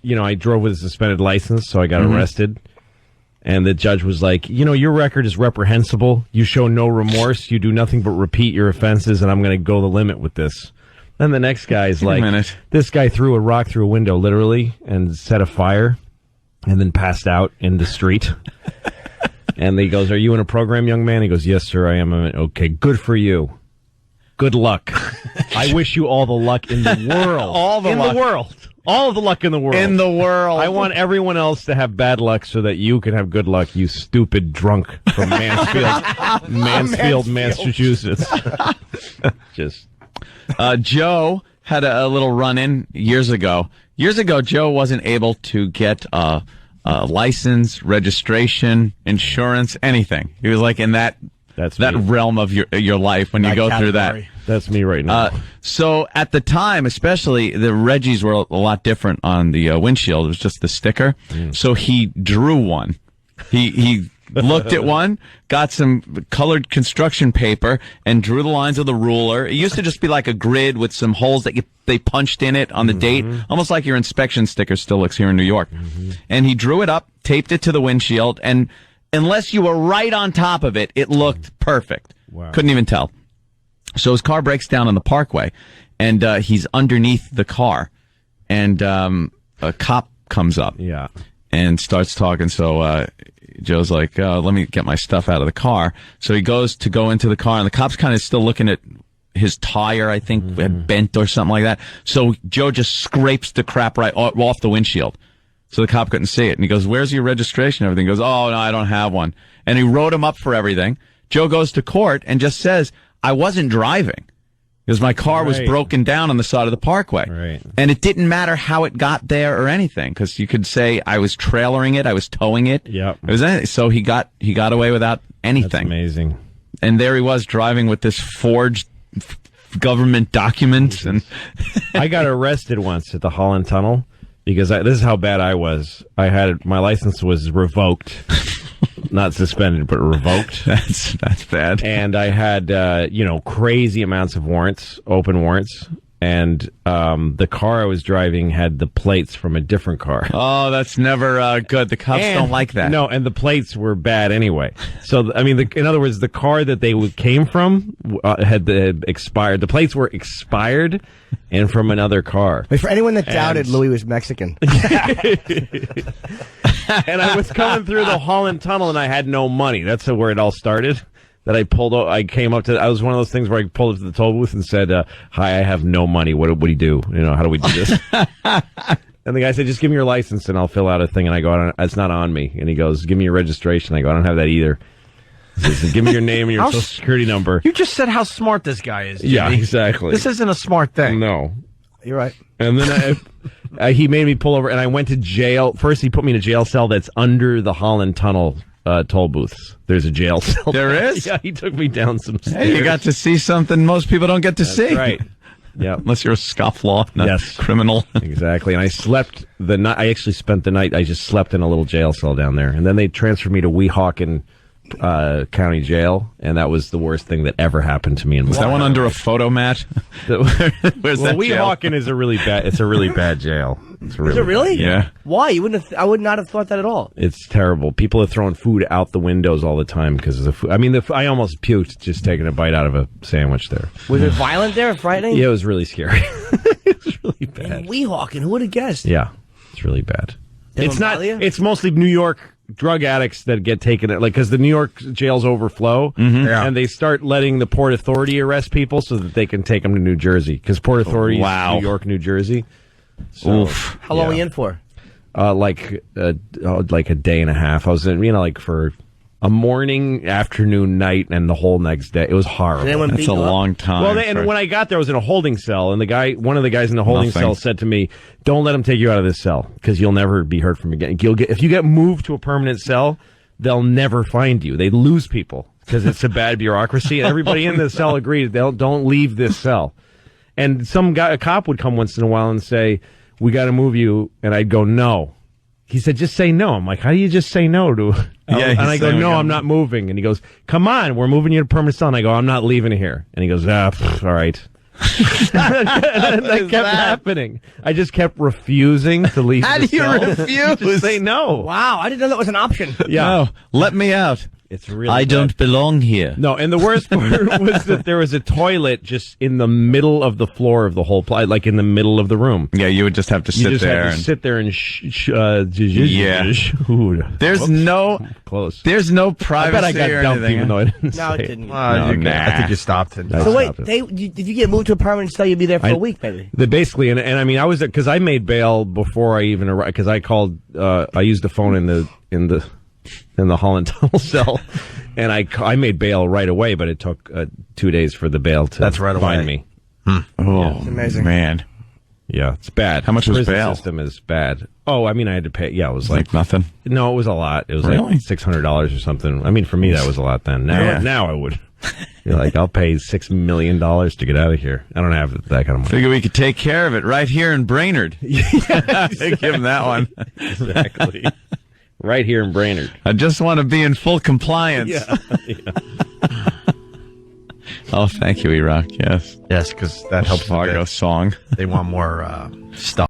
I drove with a suspended license, so I got arrested. And the judge was like, your record is reprehensible. You show no remorse. You do nothing but repeat your offenses, and I'm going to go the limit with this. Then the next guy's like, this guy threw a rock through a window, literally, and set a fire, and then passed out in the street. And he goes, are you in a program, young man? He goes, yes, sir, I am. Okay, good for you. Good luck. I wish you all the luck in the world. All the world. All of the luck in the world. In the world. I want everyone else to have bad luck so that you can have good luck, you stupid drunk from Mansfield, Massachusetts. Joe had a little run-in years ago. Years ago, Joe wasn't able to get a license, registration, insurance, anything. He was like in that realm of your life when you go through that. That's me right now. So at the time, especially, the Reggies were a lot different on the windshield. It was just the sticker. So he drew one. He looked at one, got some colored construction paper, and drew the lines with a ruler. It used to just be like a grid with some holes that they punched in it on the date, almost like your inspection sticker still looks here in New York. And he drew it up, taped it to the windshield, and unless you were right on top of it, it looked perfect. Wow. Couldn't even tell. So his car breaks down on the parkway, and he's underneath the car, and a cop comes up and starts talking. So Joe's like, let me get my stuff out of the car. So he goes to go into the car, and the cop's kind of still looking at his tire, I think, had bent or something like that. So Joe just scrapes the crap right off the windshield. So the cop couldn't see it. And he goes, where's your registration? Everything. He goes, oh, no, I don't have one. And he wrote him up for everything. Joe goes to court and just says, I wasn't driving because my car was broken down on the side of the parkway. Right. And it didn't matter how it got there or anything, because you could say I was trailering it, I was towing it. Yep. It was anything. So he got away without anything. That's amazing. And there he was driving with this forged government document. And I got arrested once at the Holland Tunnel because this is how bad I was. My license was revoked. Not suspended, but revoked. That's bad. And I had, crazy amounts of warrants, open warrants. And the car I was driving had the plates from a different car. Oh, that's never good. The cops don't like that. No, and the plates were bad anyway. So, in other words, the car that they came from had expired. The plates were expired and from another car. Wait, for anyone that doubted Louie was Mexican. And I was coming through the Holland Tunnel, and I had no money. That's where it all started. That I was one of those things where I pulled up to the toll booth and said, hi, I have no money. What do you do? How do we do this? And the guy said, just give me your license and I'll fill out a thing. And I go, it's not on me. And he goes, give me your registration. I go, I don't have that either. He says, give me your name and your social security number. You just said how smart this guy is, Jimmy. Yeah, exactly. This isn't a smart thing. No. You're right. And then he made me pull over, and I went to jail. First, he put me in a jail cell that's under the Holland Tunnel toll booths. There's a jail cell. There is? Yeah, he took me down some stairs. Hey, you got to see something most people don't get to see. Right. Yeah. Unless you're a scofflaw, not criminal. Exactly. And I slept the night. I actually spent the night. I just slept in a little jail cell down there. And then they transferred me to Weehawken County Jail, and that was the worst thing that ever happened to me in my life. Was that one under a photo mat? Weehawken is a really bad jail. Is it really? Yeah. Why? I would not have thought that at all. It's terrible. People are throwing food out the windows all the time because of the food. I almost puked just taking a bite out of a sandwich there. Was it violent there? Frightening? Yeah, it was really scary. It was really bad. Weehawken, who would have guessed? Yeah, it's really bad. It's It's mostly New York drug addicts that get taken, because the New York jails overflow, and they start letting the Port Authority arrest people so that they can take them to New Jersey, because Port Authority is New York, New Jersey. So, how long were you in for? Like a day and a half. I was in, for a morning, afternoon, night, and the whole next day. It was horrible. That's a long time. Well, and when I got there, I was in a holding cell, and one of the guys in the holding cell said to me, "Don't let them take you out of this cell, because you'll never be heard from again. If you get moved to a permanent cell, they'll never find you. They lose people because it's a bad bureaucracy." And everybody in the cell agreed, don't leave this cell. And a cop would come once in a while and say, "We got to move you," and I'd go, "No." He said, "Just say no." I'm like, "How do you just say no to?" And I go, "No, I'm not moving." And he goes, "Come on, we're moving you to permanent cell." And I go, "I'm not leaving here." And he goes, all right. that kept happening. I just kept refusing to leave. How do you refuse? Just say no. Wow, I didn't know that was an option. Yeah. No, let me out. It's really I bad. don't belong here. No, and the worst part was that there was a toilet just in the middle of the floor of the whole like in the middle of the room. Yeah, you would just have to sit You just there. had to sit there and Yeah. Ooh, There's no close. There's no I privacy bet I got or dumped anything. even though I didn't No, say it didn't. I think you stopped it. I So wait, stopped it. did you get moved to a permanent cell? You'd be there for a week, maybe. Basically, and I mean, I was because I made bail before I even arrived because I called. I used the phone in the Holland Tunnel cell, and I made bail right away. But it took 2 days for the bail to find me. Oh, It's amazing. man. Yeah, it's bad. How much was Prison bail? System is bad. Oh, I mean, I had to pay. Yeah, it was Like nothing. No, it was a lot. It was Really? like $600 or something. I mean, for me, that was a lot then. Now I would. You're like, I'll pay $6 million to get out of here. I don't have that kind of money. Figure we could take care of it right here in Brainerd. Give him that one. Exactly. Right here in Brainerd. I just want to be in full compliance. Yeah. Oh, thank you, Iraq. Yes. Yes, because that helps. Fargo song. They want more stuff.